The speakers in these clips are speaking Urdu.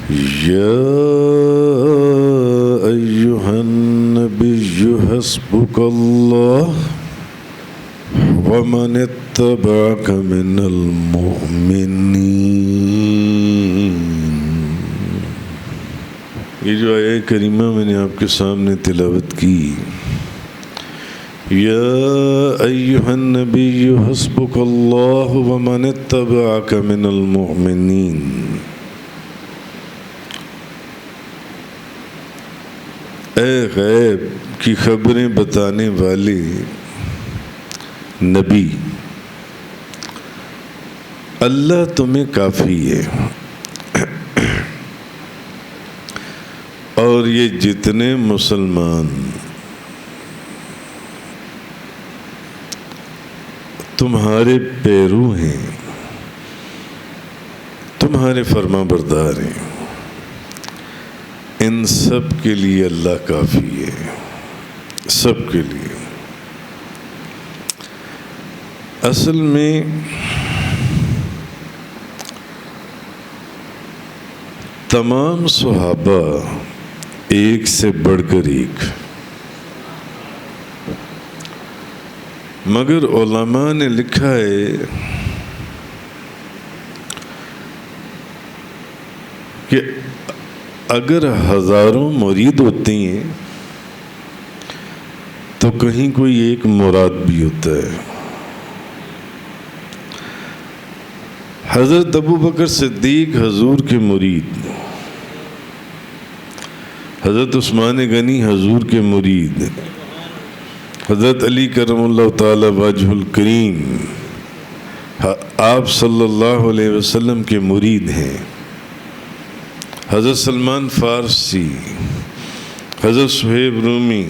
يا أيها النبي حسبك الله ومن اتبعك من المؤمنين. یہ جو آیہ کریمہ میں نے آپ کے سامنے تلاوت کی، یا ایہا النبی حسبک اللہ ومن اتبعک من المؤمنین، اے غیب کی خبریں بتانے والے نبی، اللہ تمہیں کافی ہے، اور یہ جتنے مسلمان تمہارے پیرو ہیں، تمہارے فرما بردار ہیں، ان سب کے لیے اللہ کافی ہے، سب کے لیے۔ اصل میں تمام صحابہ ایک سے بڑھ کر ایک، مگر علماء نے لکھا ہے کہ اگر ہزاروں مرید ہوتے ہیں تو کہیں کوئی ایک مراد بھی ہوتا ہے۔ حضرت ابوبکر صدیق حضور کے مرید، حضرت عثمان غنی حضور کے مرید، حضرت علی کرم اللہ تعالی وجہ الکریم آپ صلی اللہ علیہ وسلم کے مرید ہیں، حضرت سلمان فارسی، حضرت صہیب رومی،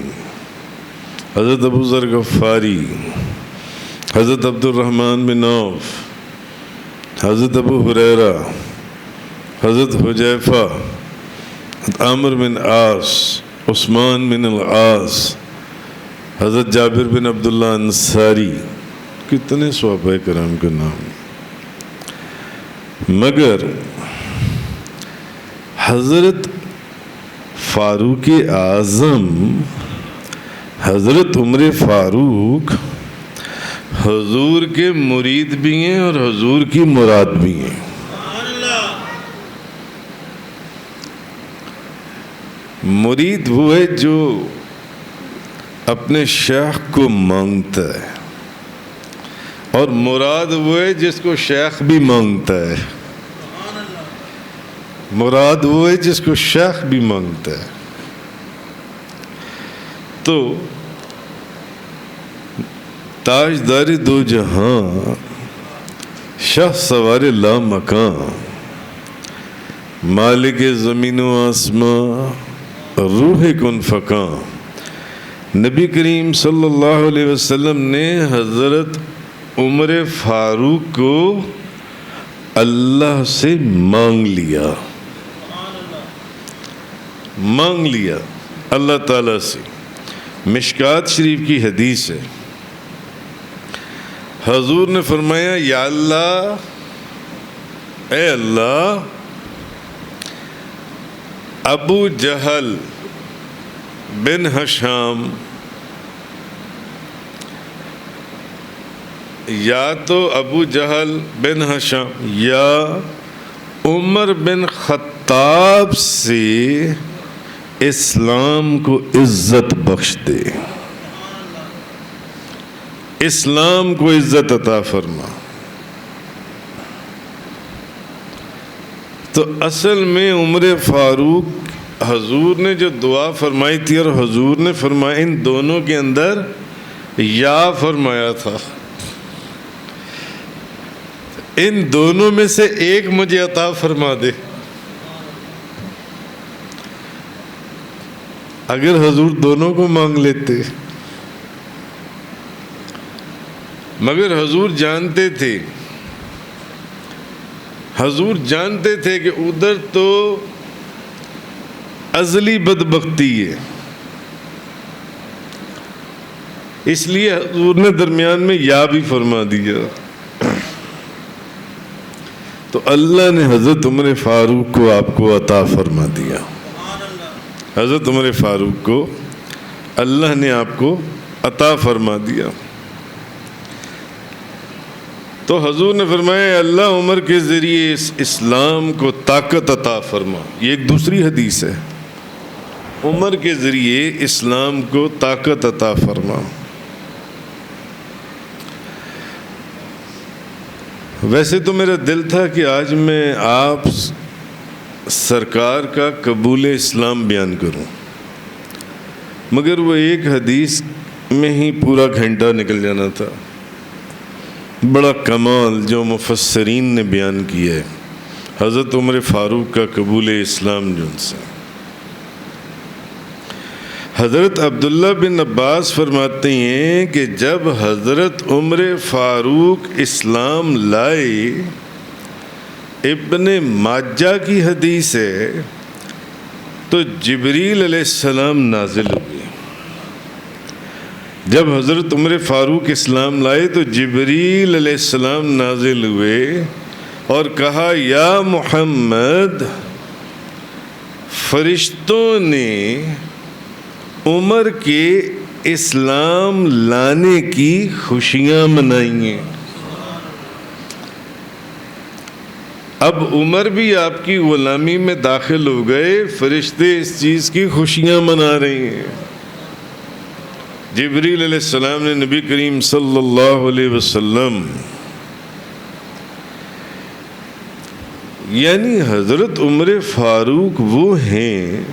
حضرت ابو ذر غفاری، حضرت عبد الرحمن بن عوف، حضرت ابو ہریرہ، حضرت حذیفہ، عامر بن عاص، عثمان بن العاص، حضرت جابر بن عبداللہ انصاری، کتنے صحابہ کرام کا نام۔ مگر حضرت فاروق اعظم، حضرت عمر فاروق حضور کے مرید بھی ہیں اور حضور کی مراد بھی ہیں۔ مرید وہ ہے جو اپنے شیخ کو مانگتا ہے، اور مراد وہ ہے جس کو شیخ بھی مانگتا ہے۔ مراد وہ ہے جس کو شیخ بھی مانگتا ہے۔ تو تاجدار دو جہاں، شاہ سوار لا مکان، مالک زمین و آسمان، روح کن فکاں، نبی کریم صلی اللہ علیہ وسلم نے حضرت عمر فاروق کو اللہ سے مانگ لیا اللہ تعالیٰ سے۔ مشکات شریف کی حدیث ہے، حضور نے فرمایا، یا اللہ، اے اللہ، ابو جہل بن ہشام، یا تو ابو جہل بن ہشام یا عمر بن خطاب سے اسلام کو عزت بخش دے، اسلام کو عزت عطا فرما۔ تو اصل میں عمر فاروق حضور نے جو دعا فرمائی تھی، اور حضور نے فرمایا، ان دونوں کے اندر یا فرمایا تھا، ان دونوں میں سے ایک مجھے عطا فرما دے۔ اگر حضور دونوں کو مانگ لیتے، مگر حضور جانتے تھے کہ ادھر تو ازلی بدبختی ہے، اس لیے حضور نے درمیان میں یا بھی فرما دیا۔ تو تو اللہ نے حضرت عمر فاروق کو آپ کو عطا فرما دیا. حضرت عمر فاروق کو اللہ نے آپ کو عطا فرما دیا. تو حضور نے فرمایا اللہ عمر کے ذریعے اس اسلام کو طاقت عطا فرما. یہ ایک دوسری حدیث ہے. عمر کے ذریعے اسلام کو طاقت عطا فرما. ویسے تو میرا دل تھا کہ آج میں آپ سرکار کا قبول اسلام بیان کروں، مگر وہ ایک حدیث میں ہی پورا گھنٹہ نکل جانا تھا. بڑا کمال جو مفسرین نے بیان کیا ہے حضرت عمر فاروق کا قبول اسلام جو ان سے. حضرت عبداللہ بن عباس فرماتے ہیں کہ جب حضرت عمر فاروق اسلام لائے، ابن ماجہ کی حدیث ہے، تو جبریل علیہ السلام نازل ہوئے. جب حضرت عمر فاروق اسلام لائے تو جبریل علیہ السلام نازل ہوئے اور کہا یا محمد، فرشتوں نے عمر کے اسلام لانے کی خوشیاں منائی ہیں. اب عمر بھی آپ کی غلامی میں داخل ہو گئے، فرشتے اس چیز کی خوشیاں منا رہے ہیں. جبریل علیہ السلام نے نبی کریم صلی اللہ علیہ وسلم، یعنی حضرت عمر فاروق وہ ہیں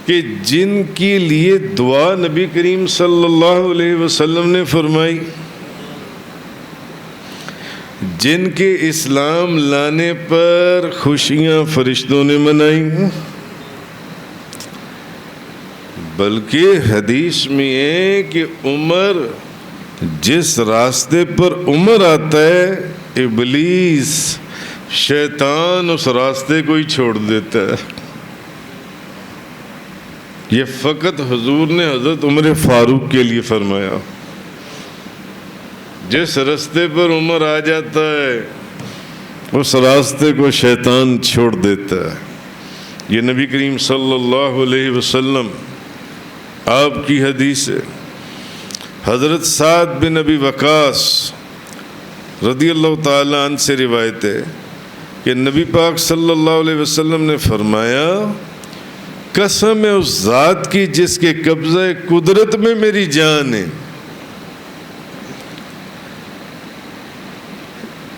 کہ جن کے لیے دعا نبی کریم صلی اللہ علیہ وسلم نے فرمائی، جن کے اسلام لانے پر خوشیاں فرشتوں نے منائی. بلکہ حدیث میں ہے کہ عمر، جس راستے پر عمر آتا ہے ابلیس شیطان اس راستے کو ہی چھوڑ دیتا ہے. یہ فقط حضور نے حضرت عمر فاروق کے لیے فرمایا. جس راستے پر عمر آ جاتا ہے اس راستے کو شیطان چھوڑ دیتا ہے. یہ نبی کریم صلی اللہ علیہ وسلم آپ کی حدیث ہے. حضرت سعد بن ابی وقاص رضی اللہ تعالی عنہ سے روایت ہے کہ نبی پاک صلی اللہ علیہ وسلم نے فرمایا قسم ہے اس ذات کی جس کے قبضہ قدرت میں میری جان ہے.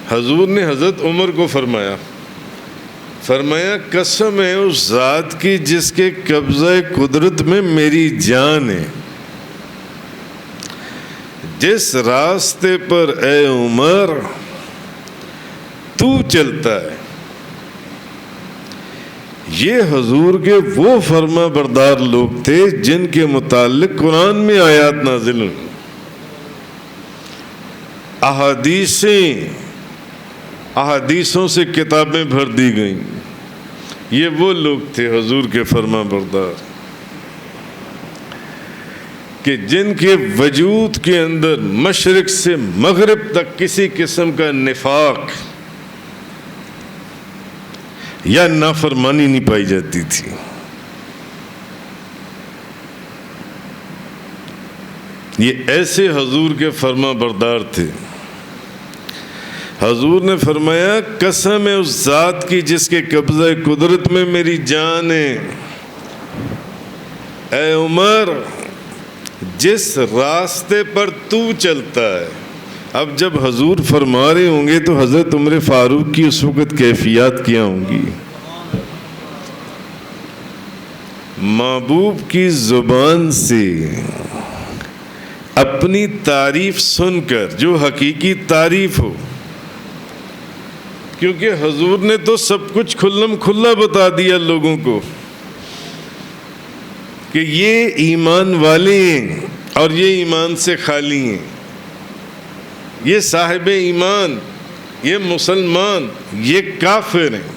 حضور نے حضرت عمر کو فرمایا قسم ہے اس ذات کی جس کے قبضہ قدرت میں میری جان ہے، جس راستے پر اے عمر تو چلتا ہے. یہ حضور کے وہ فرما بردار لوگ تھے جن کے متعلق قرآن میں آیات نازل ہوئی، احادیثوں سے کتابیں بھر دی گئیں. یہ وہ لوگ تھے حضور کے فرما بردار کہ جن کے وجود کے اندر مشرق سے مغرب تک کسی قسم کا نفاق یا نافرمانی نہیں پائی جاتی تھی. یہ ایسے حضور کے فرما بردار تھے. حضور نے فرمایا قسم ہے اس ذات کی جس کے قبضہ قدرت میں میری جان ہے، اے عمر جس راستے پر تو چلتا ہے. اب جب حضور فرما رہے ہوں گے تو حضرت عمر فاروق کی اس وقت کیفیات کیا ہوں گی؟ محبوب کی زبان سے اپنی تعریف سن کر جو حقیقی تعریف ہو، کیونکہ حضور نے تو سب کچھ کھلم کھلا بتا دیا لوگوں کو کہ یہ ایمان والے ہیں اور یہ ایمان سے خالی ہیں، یہ صاحب ایمان، یہ مسلمان، یہ کافر ہیں،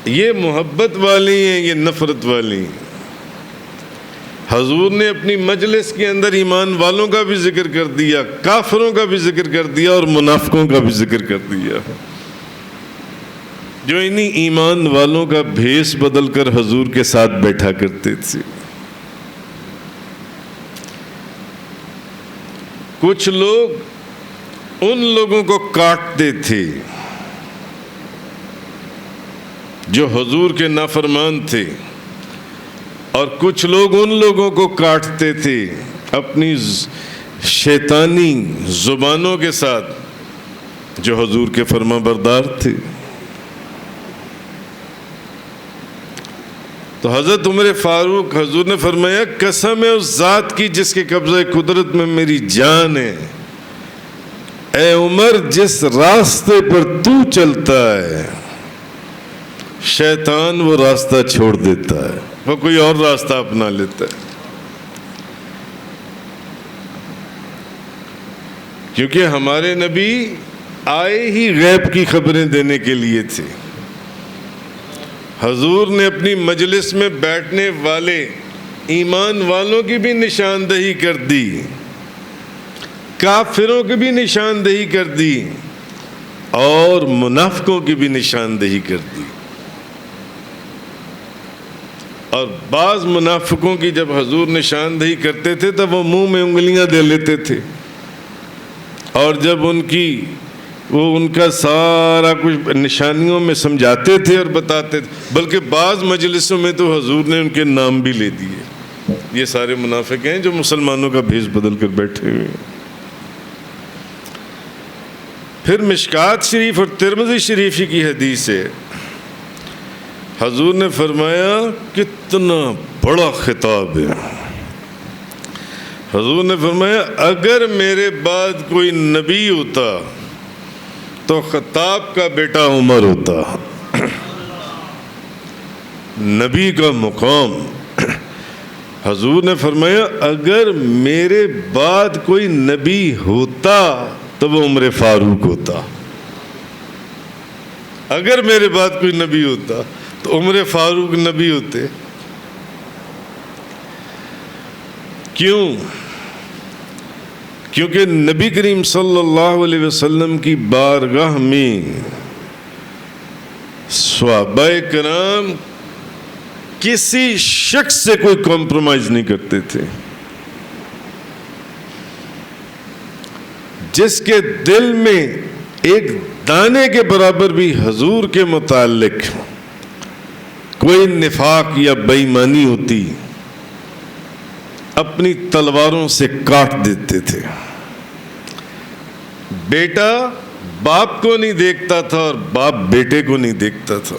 یہ محبت والے ہیں، یہ نفرت والے ہیں. حضور نے اپنی مجلس کے اندر ایمان والوں کا بھی ذکر کر دیا، کافروں کا بھی ذکر کر دیا اور منافقوں کا بھی ذکر کر دیا، جو انہی ایمان والوں کا بھیس بدل کر حضور کے ساتھ بیٹھا کرتے تھے۔ کچھ لوگ ان لوگوں کو کاٹتے تھے جو حضور کے نافرمان تھے، اور کچھ لوگ ان لوگوں کو کاٹتے تھے اپنی شیطانی زبانوں کے ساتھ جو حضور کے فرما بردار تھے۔ تو حضرت عمر فاروق، حضور نے فرمایا قسم ہے اس ذات کی جس کے قبضہ قدرت میں میری جان ہے، اے عمر جس راستے پر تو چلتا ہے شیطان وہ راستہ چھوڑ دیتا ہے، وہ کوئی اور راستہ اپنا لیتا ہے، کیونکہ ہمارے نبی آئے ہی غیب کی خبریں دینے کے لیے تھے۔ حضور نے اپنی مجلس میں بیٹھنے والے ایمان والوں کی بھی نشاندہی کر دی، کافروں کی بھی نشاندہی کر دی اور منافقوں کی بھی نشاندہی کر دی۔ اور بعض منافقوں کی جب حضور نشاندہی کرتے تھے تب وہ منہ میں انگلیاں دے لیتے تھے، اور جب ان کا سارا کچھ نشانیوں میں سمجھاتے تھے اور بتاتے تھے، بلکہ بعض مجلسوں میں تو حضور نے ان کے نام بھی لے دیے، یہ سارے منافق ہیں جو مسلمانوں کا بھیس بدل کر بیٹھے ہوئے ہیں۔ پھر مشکات شریف اور ترمذی شریف کی حدیث ہے، حضور نے فرمایا کتنا بڑا خطاب ہے۔ حضور نے فرمایا اگر میرے بعد کوئی نبی ہوتا تو خطاب کا بیٹا عمر ہوتا۔ نبی کا مقام، حضور نے فرمایا اگر میرے بعد کوئی نبی ہوتا تو وہ عمر فاروق ہوتا، اگر میرے بعد کوئی نبی ہوتا تو عمر فاروق نبی ہوتے۔ کیوں؟ کیونکہ نبی کریم صلی اللہ علیہ وسلم کی بارگاہ میں صحابہ کرام کسی شخص سے کوئی کمپرومائز نہیں کرتے تھے۔ جس کے دل میں ایک دانے کے برابر بھی حضور کے متعلق کوئی نفاق یا بے ایمانی ہوتی، اپنی تلواروں سے کاٹ دیتے تھے۔ بیٹا باپ کو نہیں دیکھتا تھا اور باپ بیٹے کو نہیں دیکھتا تھا،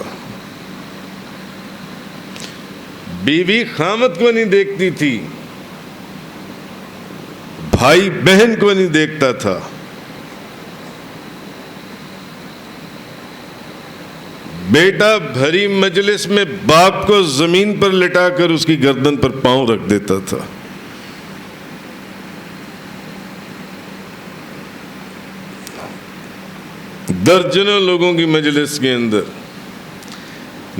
بیوی خامد کو نہیں دیکھتی تھی، بھائی بہن کو نہیں دیکھتا تھا، بیٹا بھری مجلس میں باپ کو زمین پر لٹا کر اس کی گردن پر پاؤں رکھ دیتا تھا۔ درجنوں لوگوں کی مجلس کے اندر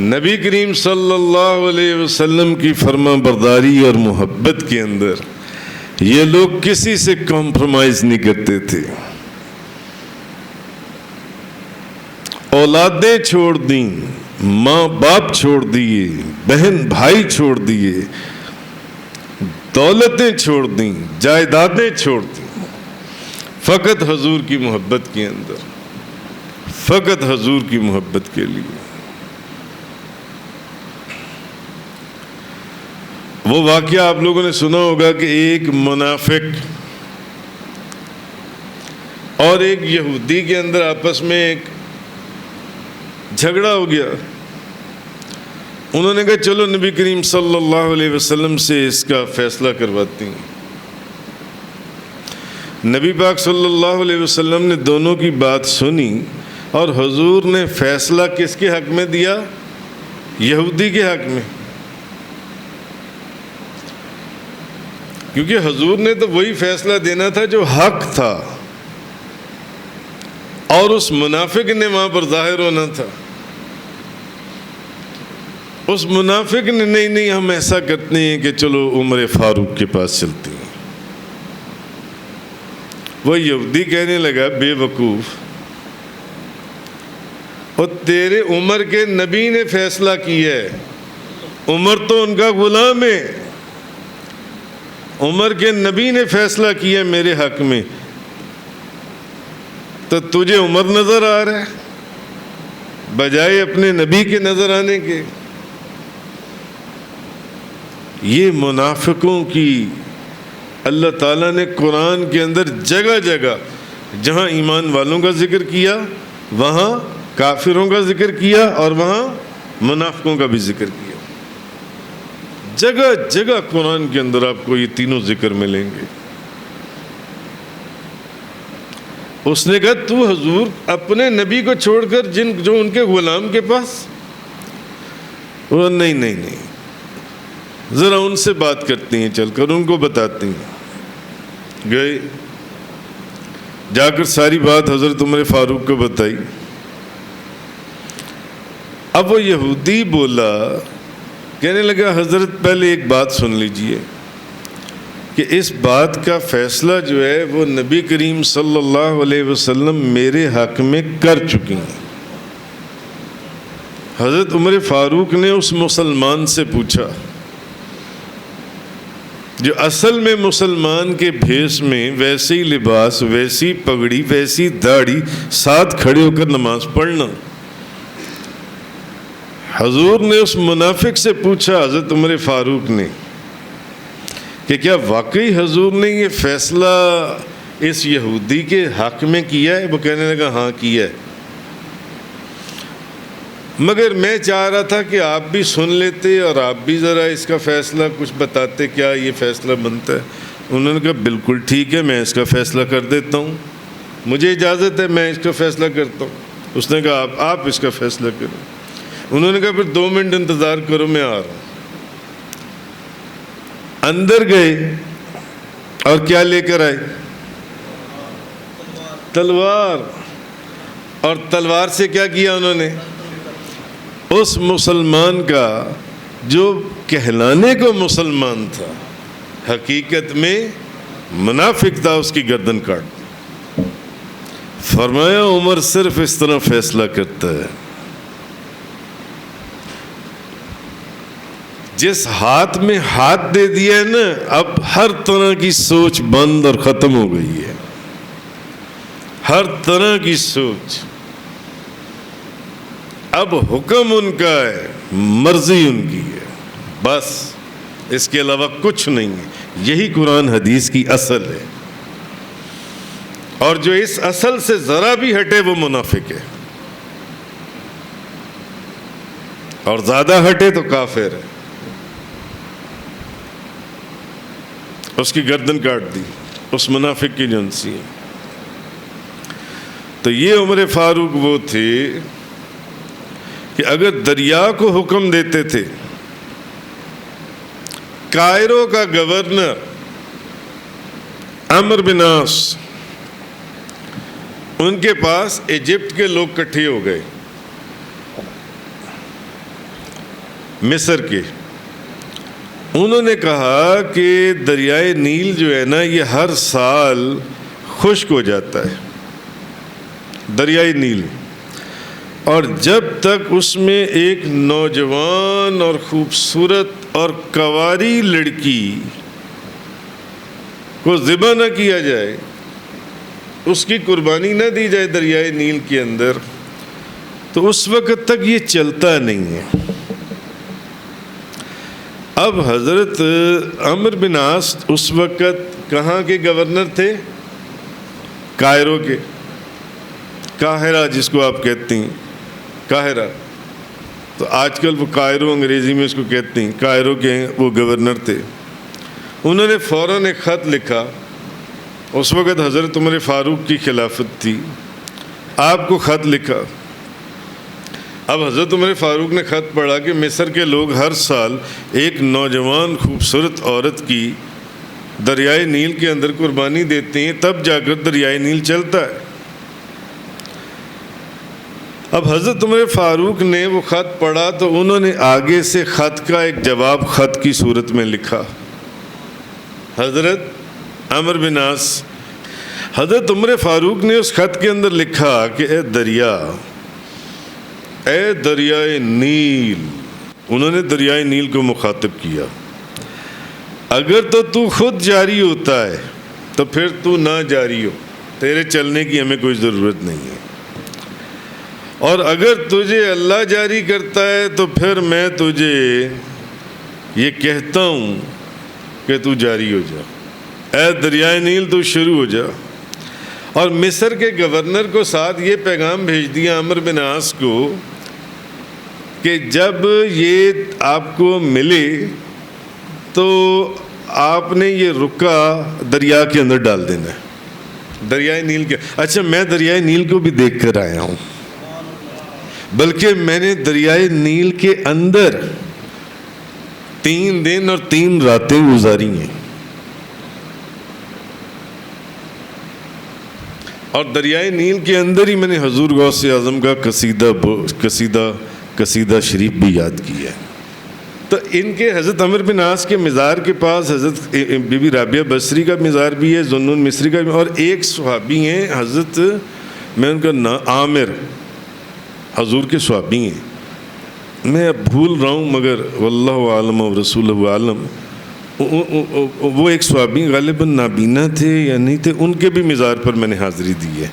نبی کریم صلی اللہ علیہ وسلم کی فرما برداری اور محبت کے اندر یہ لوگ کسی سے کمپرومائز نہیں کرتے تھے۔ اولادیں چھوڑ دیں، ماں باپ چھوڑ دیے، بہن بھائی چھوڑ دیے، دولتیں چھوڑ دیں، جائیدادیں چھوڑ دیں، فقط حضور کی محبت کے اندر، فقط حضور کی محبت کے لیے۔ وہ واقعہ آپ لوگوں نے سنا ہوگا کہ ایک منافق اور ایک یہودی کے اندر آپس میں ایک جھگڑا ہو گیا۔ انہوں نے کہا چلو نبی کریم صلی اللہ علیہ وسلم سے اس کا فیصلہ کرواتے ہیں۔ نبی پاک صلی اللہ علیہ وسلم نے دونوں کی بات سنی اور حضور نے فیصلہ کس کے حق میں دیا؟ یہودی کے حق میں، کیونکہ حضور نے تو وہی فیصلہ دینا تھا جو حق تھا، اور اس منافق نے وہاں پر ظاہر ہونا تھا۔ اس منافق نے نہیں ہم ایسا کرتے ہیں کہ چلو عمر فاروق کے پاس چلتے ہیں. وہ یہودی کہنے لگا بے وقوف، اور تیرے عمر کے نبی نے فیصلہ کیا ہے، عمر تو ان کا غلام ہے، عمر کے نبی نے فیصلہ کیا میرے حق میں، تو تجھے عمر نظر آ رہا ہے بجائے اپنے نبی کے نظر آنے کے. یہ منافقوں کی اللہ تعالیٰ نے قرآن کے اندر جگہ جگہ جہاں ایمان والوں کا ذکر کیا وہاں کافروں کا ذکر کیا اور وہاں منافقوں کا بھی ذکر کیا. جگہ جگہ قرآن کے اندر آپ کو یہ تینوں ذکر ملیں گے. اس نے کہا تو حضور اپنے نبی کو چھوڑ کر جو ان کے غلام کے پاس، وہ نہیں ذرا ان سے بات کرتے ہیں، چل کر ان کو بتاتے ہیں. گئے، جا کر ساری بات حضرت عمر فاروق کو بتائی. اب وہ یہودی بولا، کہنے لگا حضرت پہلے ایک بات سن لیجئے کہ اس بات کا فیصلہ جو ہے وہ نبی کریم صلی اللہ علیہ وسلم میرے حق میں کر چکے ہیں. حضرت عمر فاروق نے اس مسلمان سے پوچھا جو اصل میں مسلمان کے بھیس میں ویسے ہی لباس، ویسی پگڑی، ویسی داڑھی، ساتھ کھڑے ہو کر نماز پڑھنا. حضور نے اس منافق سے پوچھا حضرت عمر فاروق نے کہ کیا واقعی حضور نے یہ فیصلہ اس یہودی کے حق میں کیا ہے؟ وہ کہنے لگا ہاں کیا ہے، مگر میں چاہ رہا تھا کہ آپ بھی سن لیتے اور آپ بھی ذرا اس کا فیصلہ کچھ بتاتے، کیا یہ فیصلہ بنتا ہے؟ انہوں نے کہا بالکل ٹھیک ہے، میں اس کا فیصلہ کر دیتا ہوں، مجھے اجازت ہے میں اس کا فیصلہ کرتا ہوں. اس نے کہا آپ اس کا فیصلہ کریں. انہوں نے کہا پھر 2 منٹ انتظار کرو، میں آ رہا ہوں. اندر گئے اور کیا لے کر آئے؟ تلوار. اور تلوار سے کیا کیا انہوں نے؟ اس مسلمان کا جو کہلانے کو مسلمان تھا حقیقت میں منافق تھا، اس کی گردن کاٹ. فرمایا عمر صرف اس طرح فیصلہ کرتا ہے، جس ہاتھ میں ہاتھ دے دیا ہے نا، اب ہر طرح کی سوچ بند اور ختم ہو گئی ہے. ہر طرح کی سوچ، اب حکم ان کا ہے، مرضی ان کی ہے، بس اس کے علاوہ کچھ نہیں ہے. یہی قرآن حدیث کی اصل ہے، اور جو اس اصل سے ذرا بھی ہٹے وہ منافق ہے، اور زیادہ ہٹے تو کافر ہے. اس کی گردن کاٹ دی اس منافق کی جنسی. تو یہ عمر فاروق وہ تھے کہ اگر دریا کو حکم دیتے تھے، کائرو کا گورنر عمرو بن عاص، ان کے پاس ایجپٹ کے لوگ اکٹھے ہو گئے، مصر کے. انہوں نے کہا کہ دریائے نیل جو ہے نا، یہ ہر سال خشک ہو جاتا ہے، دریائے نیل، اور جب تک اس میں ایک نوجوان اور خوبصورت اور کنواری لڑکی کو ذبح نہ کیا جائے، اس کی قربانی نہ دی جائے دریائے نیل کے اندر، تو اس وقت تک یہ چلتا نہیں ہے. اب حضرت عمرو بن عاص اس وقت کہاں کے گورنر تھے؟ کائرو کے، قاہرہ جس کو آپ کہتے ہیں، قاہرہ. تو آج کل وہ کائرو انگریزی میں اس کو کہتے ہیں، کائرو کے ہیں وہ گورنر تھے. انہوں نے فوراً ایک خط لکھا، اس وقت حضرت عمر فاروق کی خلافت تھی، آپ کو خط لکھا. اب حضرت عمر فاروق نے خط پڑھا کہ مصر کے لوگ ہر سال ایک نوجوان خوبصورت عورت کی دریائے نیل کے اندر قربانی دیتے ہیں، تب جا کر دریائے نیل چلتا ہے. اب حضرت عمر فاروق نے وہ خط پڑھا تو انہوں نے آگے سے خط کا ایک جواب خط کی صورت میں لکھا. حضرت عمرو بن عاص، حضرت عمر فاروق نے اس خط کے اندر لکھا کہ اے دریائے نیل، انہوں نے دریائے نیل کو مخاطب کیا، اگر تو خود جاری ہوتا ہے تو پھر تو نہ جاری ہو، تیرے چلنے کی ہمیں کوئی ضرورت نہیں ہے، اور اگر تجھے اللہ جاری کرتا ہے تو پھر میں تجھے یہ کہتا ہوں کہ تو جاری ہو جا، اے دریائے نیل تو شروع ہو جا. اور مصر کے گورنر کو ساتھ یہ پیغام بھیج دیا عمرو بن عاص کو کہ جب یہ آپ کو ملے تو آپ نے یہ رکا دریا کے اندر ڈال دینا ہے، دریائے نیل کے. اچھا، میں دریائے نیل کو بھی دیکھ کر آیا ہوں، بلکہ میں نے دریائے نیل کے اندر 3 دن اور 3 راتیں گزاری ہیں، اور دریائے نیل کے اندر ہی میں نے حضور غوث اعظم کا قصیدہ شریف بھی یاد کیا ہے. تو ان کے حضرت عمرو بن عاص کے مزار کے پاس حضرت بی بی رابعہ بصری کا مزار بھی ہے، ذوالنون مصری کا بھی، اور ایک صحابی ہیں حضرت، میں ان کا نام عامر، حضور کے صحابی ہیں، میں اب بھول رہا ہوں مگر واللہ عالم و رسولہ عالم، وہ ایک صحابی غالباً نابینا تھے یا نہیں تھے، ان کے بھی مزار پر میں نے حاضری دی ہے،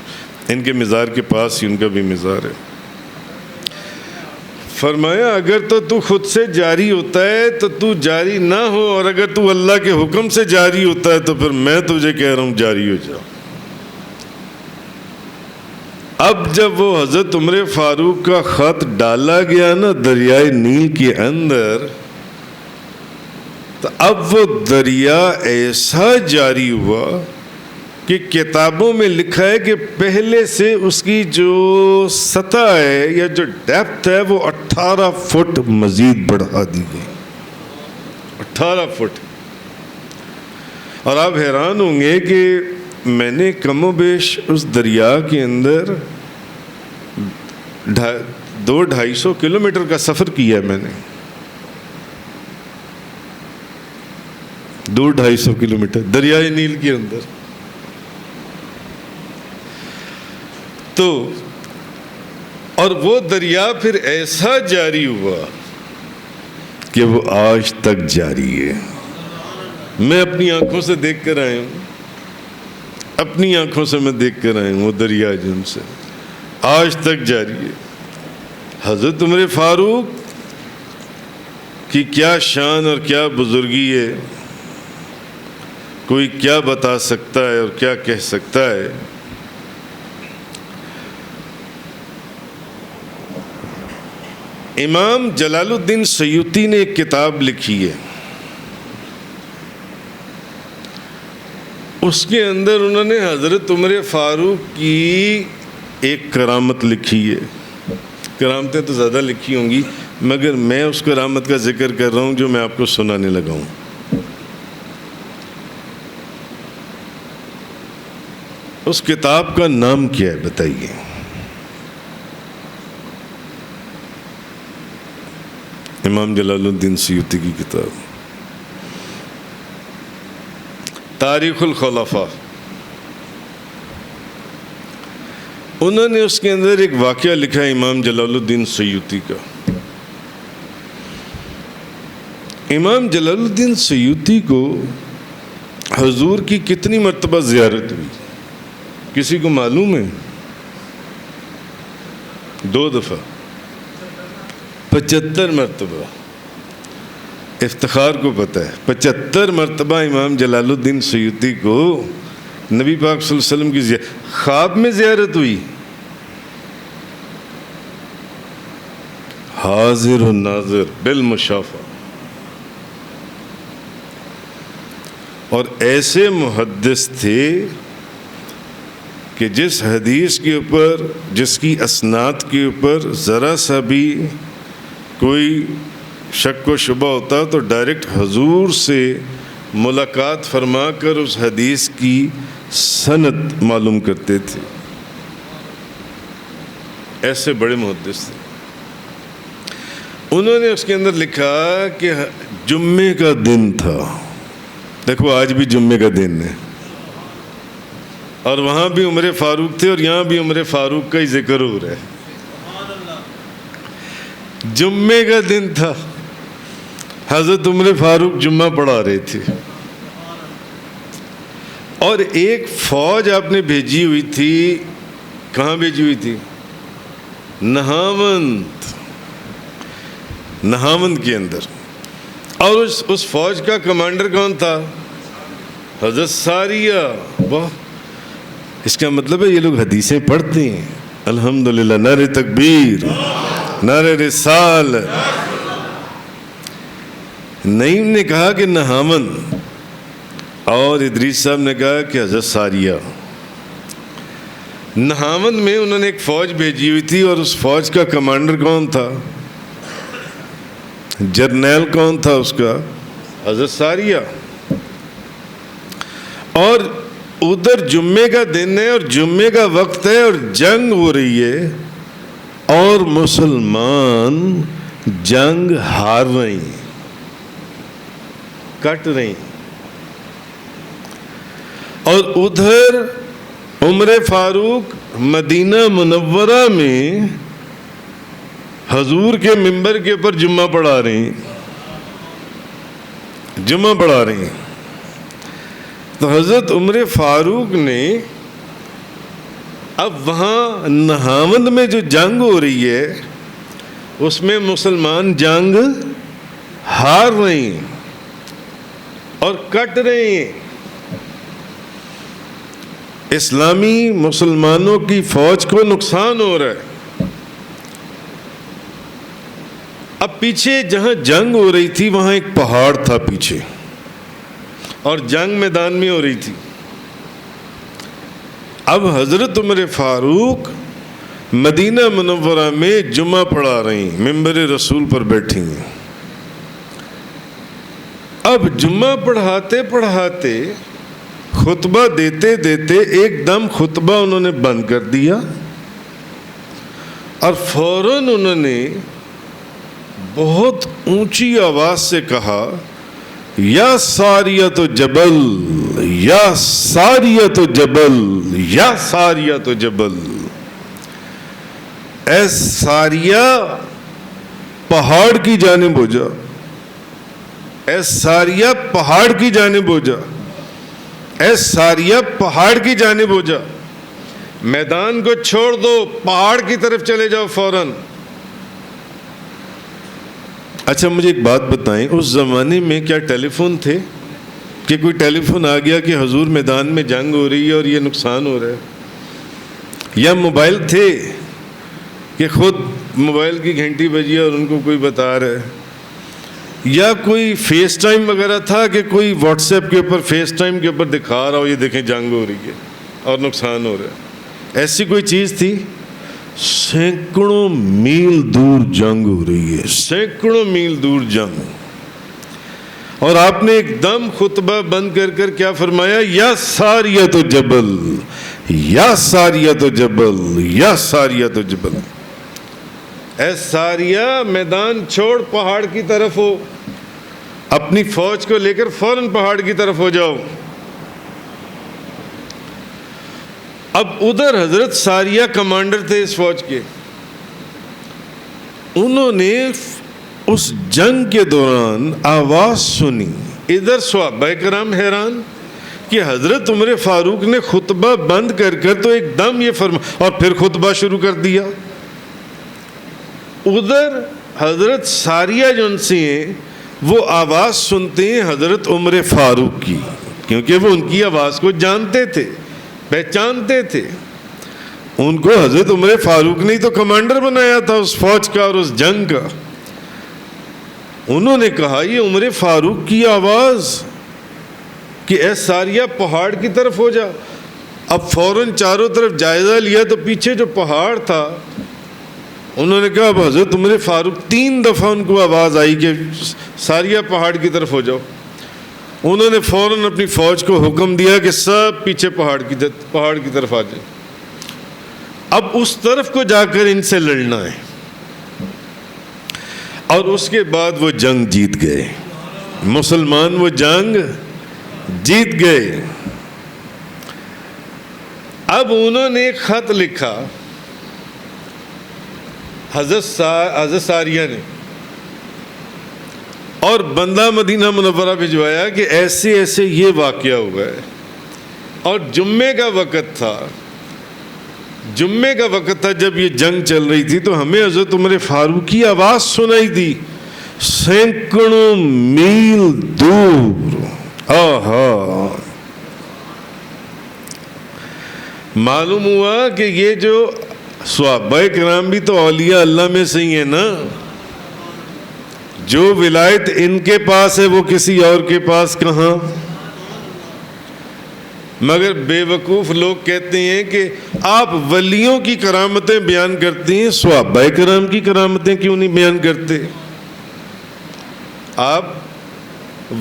ان کے مزار کے پاس ہی ان کا بھی مزار ہے. فرمایا اگر تو خود سے جاری ہوتا ہے تو جاری نہ ہو، اور اگر تو اللہ کے حکم سے جاری ہوتا ہے تو پھر میں تجھے کہہ رہا ہوں جاری ہو جا. اب جب وہ حضرت عمر فاروق کا خط ڈالا گیا نا دریائے نیل کے اندر، تو اب وہ دریا ایسا جاری ہوا کہ کتابوں میں لکھا ہے کہ پہلے سے اس کی جو سطح ہے یا جو ڈیپتھ ہے وہ 18 فٹ مزید بڑھا دی گئی، 18 فٹ. اور آپ حیران ہوں گے کہ میں نے کم و بیش اس دریا کے اندر 200-250 کلومیٹر کا سفر کیا ہے، میں نے 200-250 کلومیٹر دریائے نیل کے اندر. تو اور وہ دریا پھر ایسا جاری ہوا کہ وہ آج تک جاری ہے. میں اپنی آنکھوں سے دیکھ کر آیا ہوں، اپنی آنکھوں سے میں دیکھ کر آیا ہوں وہ دریا جن سے آج تک جاری ہے. حضرت عمر فاروق کی کیا شان اور کیا بزرگی ہے، کوئی کیا بتا سکتا ہے اور کیا کہہ سکتا ہے. امام جلال الدین سیوطی نے ایک کتاب لکھی ہے، اس کے اندر انہوں نے حضرت عمر فاروق کی ایک کرامت لکھی ہے. کرامتیں تو زیادہ لکھی ہوں گی مگر میں اس کرامت کا ذکر کر رہا ہوں جو میں آپ کو سنانے لگا ہوں. اس کتاب کا نام کیا ہے بتائیے؟ امام جلال الدین سیوطی کی کتاب تاریخ الخلفاء. انہوں نے اس کے اندر ایک واقعہ لکھا ہے امام جلال الدین سیوطی کا. امام جلال الدین سیوطی کو حضور کی کتنی مرتبہ زیارت ہوئی کسی کو معلوم ہے؟ 2 دفعہ، 75 مرتبہ. افتخار کو پتہ ہے 75 مرتبہ امام جلال الدین سیوطی کو نبی پاک صلی اللہ علیہ وسلم کی خواب میں زیارت ہوئی. حاضر و ناظر بالمشافہ. اور ایسے محدث تھے کہ جس حدیث کے اوپر، جس کی اسناد کے اوپر ذرا سا بھی کوئی شک و شبہ ہوتا تو ڈائریکٹ حضور سے ملاقات فرما کر اس حدیث کی سند معلوم کرتے تھے. ایسے بڑے محدث تھے. انہوں نے اس کے اندر لکھا کہ جمعے کا دن تھا. دیکھو آج بھی جمعے کا دن ہے, اور وہاں بھی عمر فاروق تھے اور یہاں بھی عمر فاروق کا ہی ذکر ہو رہا ہے. جمعے کا دن تھا, حضرت عمر فاروق جمعہ پڑھا رہے تھے, اور ایک فوج آپ نے بھیجی ہوئی تھی. کہاں بھیجی ہوئی تھی؟ نہاوند کے اندر. اور اس فوج کا کمانڈر کون تھا؟ حضرت ساریہ. واہ, اس کا مطلب ہے یہ لوگ حدیثیں پڑھتے ہیں. الحمدللہ, نعرہ تکبیر, نعرہ رسالت. نعیم نے کہا کہ نہاوند, اور ادریس صاحب نے کہا کہ حضرت ساریہ. نہاوند میں انہوں نے ایک فوج بھیجی ہوئی تھی, اور اس فوج کا کمانڈر کون تھا؟ جرنیل کون تھا اس کا؟ حضرت ساریہ. اور ادھر جمعے کا دن ہے اور جمعے کا وقت ہے اور جنگ ہو رہی ہے, اور مسلمان جنگ ہار رہے ہیں, کٹ رہے ہیں. اور ادھر عمر فاروق مدینہ منورہ میں حضور کے منبر کے اوپر جمعہ پڑھا رہے ہیں, جمعہ پڑھا رہے ہیں. تو حضرت عمر فاروق نے اب وہاں نہاوند میں جو جنگ ہو رہی ہے اس میں مسلمان جنگ ہار رہے ہیں اور کٹ رہے ہیں. اسلامی مسلمانوں کی فوج کو نقصان ہو رہا ہے. اب پیچھے جہاں جنگ ہو رہی تھی وہاں ایک پہاڑ تھا پیچھے, اور جنگ میدان میں ہو رہی تھی. اب حضرت عمر فاروق مدینہ منورہ میں جمعہ پڑھا رہے ہیں, منبر رسول پر بیٹھی ہیں. اب جمعہ پڑھاتے پڑھاتے خطبہ دیتے دیتے ایک دم خطبہ انہوں نے بند کر دیا, اور فوراً انہوں نے بہت اونچی آواز سے کہا, یا ساریۃ جبل, یا ساریۃ جبل, یا ساریۃ جبل. اے ساریہ پہاڑ کی جانب ہو جا, اے ساریہ پہاڑ کی جانب ہو جا, اے ساریہ پہاڑ کی جانب ہو جا. میدان کو چھوڑ دو, پہاڑ کی طرف چلے جاؤ فوراً. اچھا مجھے ایک بات بتائیں, اس زمانے میں کیا ٹیلی فون تھے کہ کوئی ٹیلی فون آ گیا کہ حضور میدان میں جنگ ہو رہی ہے اور یہ نقصان ہو رہا ہے؟ یا موبائل تھے کہ خود موبائل کی گھنٹی بجی اور ان کو کوئی بتا رہا ہے؟ یا کوئی فیس ٹائم وغیرہ تھا کہ کوئی واٹس ایپ کے اوپر فیس ٹائم کے اوپر دکھا رہا ہو یہ دیکھیں جنگ ہو رہی ہے اور نقصان ہو رہا ہے؟ ایسی کوئی چیز تھی؟ سینکڑوں میل دور جنگ ہو رہی ہے, سینکڑوں میل دور جنگ. اور آپ نے ایک دم خطبہ بند کر کر کیا فرمایا؟ یا ساریۃ جبل, یا ساریۃ جبل, یا ساریۃ جبل. اے ساریہ میدان چھوڑ, پہاڑ کی طرف ہو, اپنی فوج کو لے کر فوراً پہاڑ کی طرف ہو جاؤ. اب ادھر حضرت ساریہ کمانڈر تھے اس فوج کے. انہوں نے اس جنگ کے دوران آواز سنی. ادھر صحابہ کرام حیران کہ حضرت عمر فاروق نے خطبہ بند کر کر تو ایک دم یہ اور پھر خطبہ شروع کر دیا. ادھر حضرت ساریہ جو ان سے ہیں وہ آواز سنتے ہیں حضرت عمر فاروق کی, کیونکہ وہ ان کی آواز کو جانتے تھے, پہچانتے تھے. ان کو حضرت عمر فاروق نے تو کمانڈر بنایا تھا اس فوج کا اور اس جنگ کا. انہوں نے کہا یہ عمر فاروق کی آواز کہ اے ساریہ پہاڑ کی طرف ہو جا. اب فوراً چاروں طرف جائزہ لیا تو پیچھے جو پہاڑ تھا انہوں نے کہا اب حضرت عمر فاروق 3 دفعہ ان کو آواز آئی کہ ساریہ پہاڑ کی طرف ہو جاؤ. انہوں نے فوراً اپنی فوج کو حکم دیا کہ سب پیچھے پہاڑ کی طرف آ جائے. اب اس طرف کو جا کر ان سے لڑنا ہے. اور اس کے بعد وہ جنگ جیت گئے. مسلمان وہ جنگ جیت گئے. اب انہوں نے ایک خط لکھا حضرت ساریہ نے, اور بندہ مدینہ منورہ بھجوایا کہ ایسے ایسے یہ واقعہ ہوا ہے. اور جمعے کا وقت تھا جب یہ جنگ چل رہی تھی, تو ہمیں حضرت عمر فاروق کی آواز سنائی دی سینکڑوں میل دور. آہا, معلوم ہوا کہ یہ جو صحابہ کرام بھی تو اولیاء اللہ میں سے ہی ہیں نا. جو ولایت ان کے پاس ہے وہ کسی اور کے پاس کہاں. مگر بے وقوف لوگ کہتے ہیں کہ آپ ولیوں کی کرامتیں بیان کرتے ہیں, صحابہ کرام کی کرامتیں کیوں نہیں بیان کرتے؟ آپ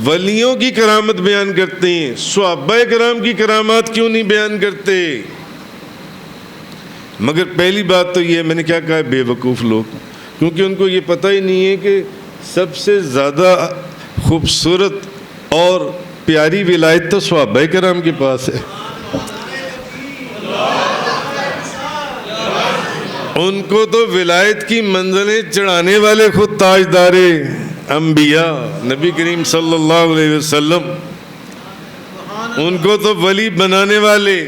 ولیوں کی کرامت بیان کرتے ہیں, صحابہ کرام کی کرامات کیوں نہیں بیان کرتے؟ مگر پہلی بات تو یہ ہے, میں نے کیا کہا ہے, بے وقوف لوگ, کیونکہ ان کو یہ پتہ ہی نہیں ہے کہ سب سے زیادہ خوبصورت اور پیاری ولایت تو صحابہ کرام کے پاس ہے. ان کو تو ولایت کی منزلیں چڑھانے والے خود تاجدار انبیاء نبی کریم صلی اللہ علیہ وسلم, ان کو تو ولی بنانے والے.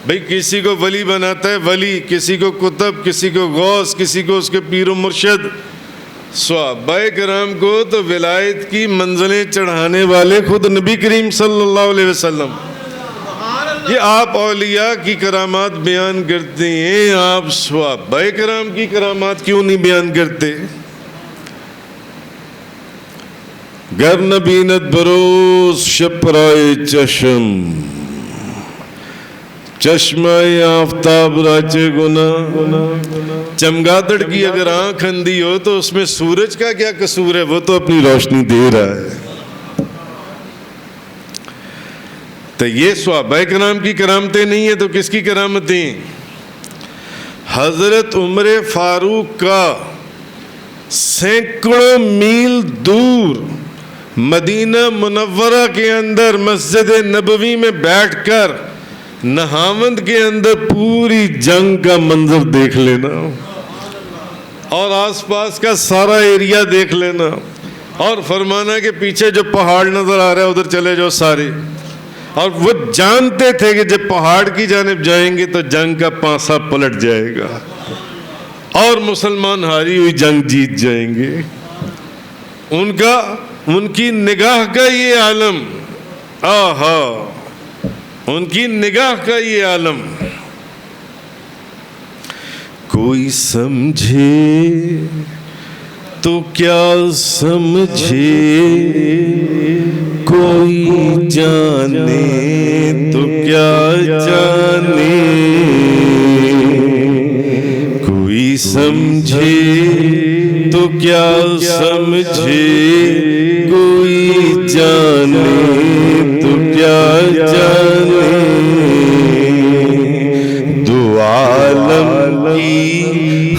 بھئی کسی کو ولی بناتا ہے ولی, کسی کو قطب, کسی کو غوث, کسی کو اس کے پیر و مرشد. صحابہ کرام کو تو ولایت کی منزلیں چڑھانے والے خود نبی کریم صلی اللہ علیہ وسلم. یہ آپ اولیاء کی کرامات بیان کرتے ہیں, آپ صحابہ کرام کی کرامات کیوں نہیں بیان کرتے؟ گر نبیند بروز شپرائے چشم, چشمہ آفتاب راچے گنا. چمگادڑ کی اگر آنکھ اندھی ہو تو اس میں سورج کا کیا قصور ہے, وہ تو اپنی روشنی دے رہا ہے. تو یہ صحابہ کرام کی کرامتیں نہیں ہیں تو کس کی کرامتیں؟ حضرت عمر فاروق کا سینکڑوں میل دور مدینہ منورہ کے اندر مسجد نبوی میں بیٹھ کر نہاوند کے اندر پوری جنگ کا منظر دیکھ لینا, اور آس پاس کا سارا ایریا دیکھ لینا, اور فرمانا کہ پیچھے جو پہاڑ نظر آ رہا ہے ادھر چلے جاؤ سارے. اور وہ جانتے تھے کہ جب پہاڑ کی جانب جائیں گے تو جنگ کا پانسا پلٹ جائے گا اور مسلمان ہاری ہوئی جنگ جیت جائیں گے. ان کی نگاہ کا یہ عالم, آہا, ان کی نگاہ کا یہ عالم. کوئی سمجھے تو کیا سمجھے, کوئی جانے تو کیا جانے. کوئی سمجھے تو کیا سمجھے, کوئی جانے تو کیا جانے. دو عالم کی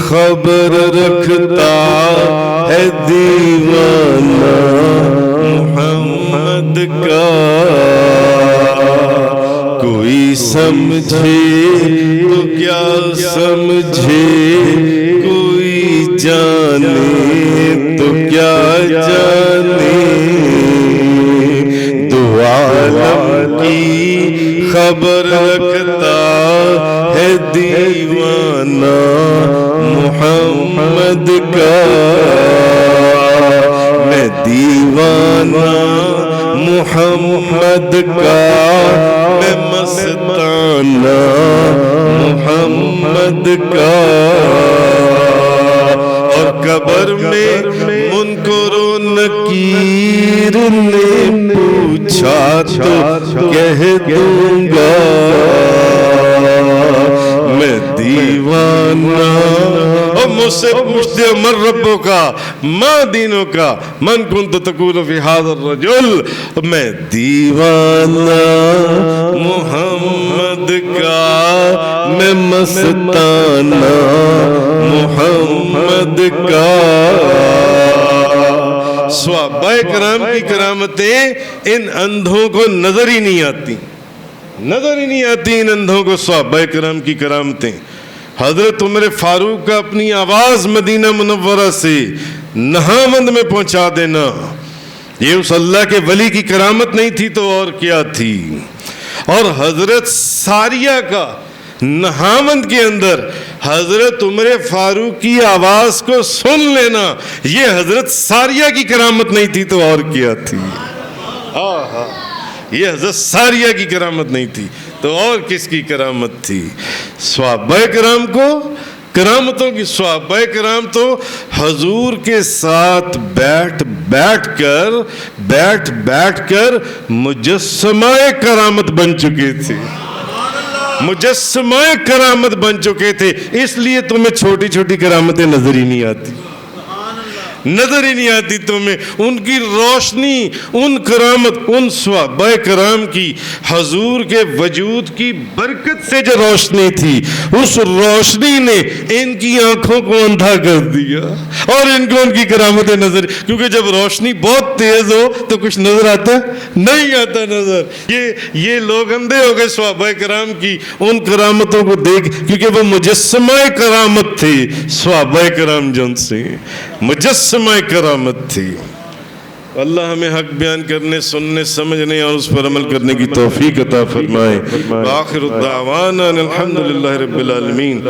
خبر رکھتا ہے دیوانہ محمد کا. کوئی سمجھے تو کیا سمجھے, کوئی جانے تو کیا جانے. دو عالم کی خبر رکھتا ہے دیوانہ محمد کا. میں دیوانہ محمد کا, میں مستانہ محمد کا. اور قبر میں منکر و نکیر نے پوچھا تو کہہ دوں گا, میں دیوانہ، اور مجھ سے پوچھتے ہو من ربوں کا ما دینوں کا من کنت تقول فی ھذا الرجل، میں دیوانہ محمد کا، میں مستانہ محمد کا۔ صحابہ کرام کی کرامتیں ان اندھوں کو نظر ہی نہیں آتی، نظر ہی نہیں آتی ان اندھوں کو صحابہ کرام کی کرامتیں۔ حضرت عمر فاروق کا اپنی آواز مدینہ منورہ سے نہاوند میں پہنچا دینا، یہ اس اللہ کے ولی کی کرامت نہیں تھی تو اور کیا تھی؟ اور حضرت ساریہ کا نہاوند کے اندر حضرت عمر فاروق کی آواز کو سن لینا، یہ حضرت ساریہ کی کرامت نہیں تھی تو اور کیا تھی؟ یہ حضرت ساریہ کی کرامت نہیں تھی تو اور کس کی کرامت تھی؟ صحابہ کرام کو کرامتوں کی، صحابہ کرام تو حضور کے ساتھ بیٹھ کر مجسمہ کرامت بن چکے تھے، مجسمہ کرامت بن چکے تھے، اس لیے تمہیں چھوٹی چھوٹی کرامتیں نظر ہی نہیں آتی، نظر ہی نہیں آتی تمہیں۔ ان کی روشنی، ان کرامت، ان صحابہ کرام کی حضور کے وجود کی برکت سے جو روشنی تھی، اس روشنی نے ان کی آنکھوں کو اندھا کر دیا اور ان کو ان کی کرامتیں نظر، کیونکہ جب روشنی بہت تیز ہو تو کچھ نظر آتا نہیں آتا نظر۔ یہ لوگ اندھے ہو گئے صحابہ کرام کی ان کرامتوں کو دیکھ، کیونکہ وہ مجسمہ کرامت تھے، صحابہ کرام جن سے مجسمہ کرامت تھی۔ اللہ ہمیں حق بیان کرنے، سننے، سمجھنے اور اس پر عمل کرنے کی توفیق عطا فرمائے۔ وآخر الدعوانا الحمدللہ رب العالمین۔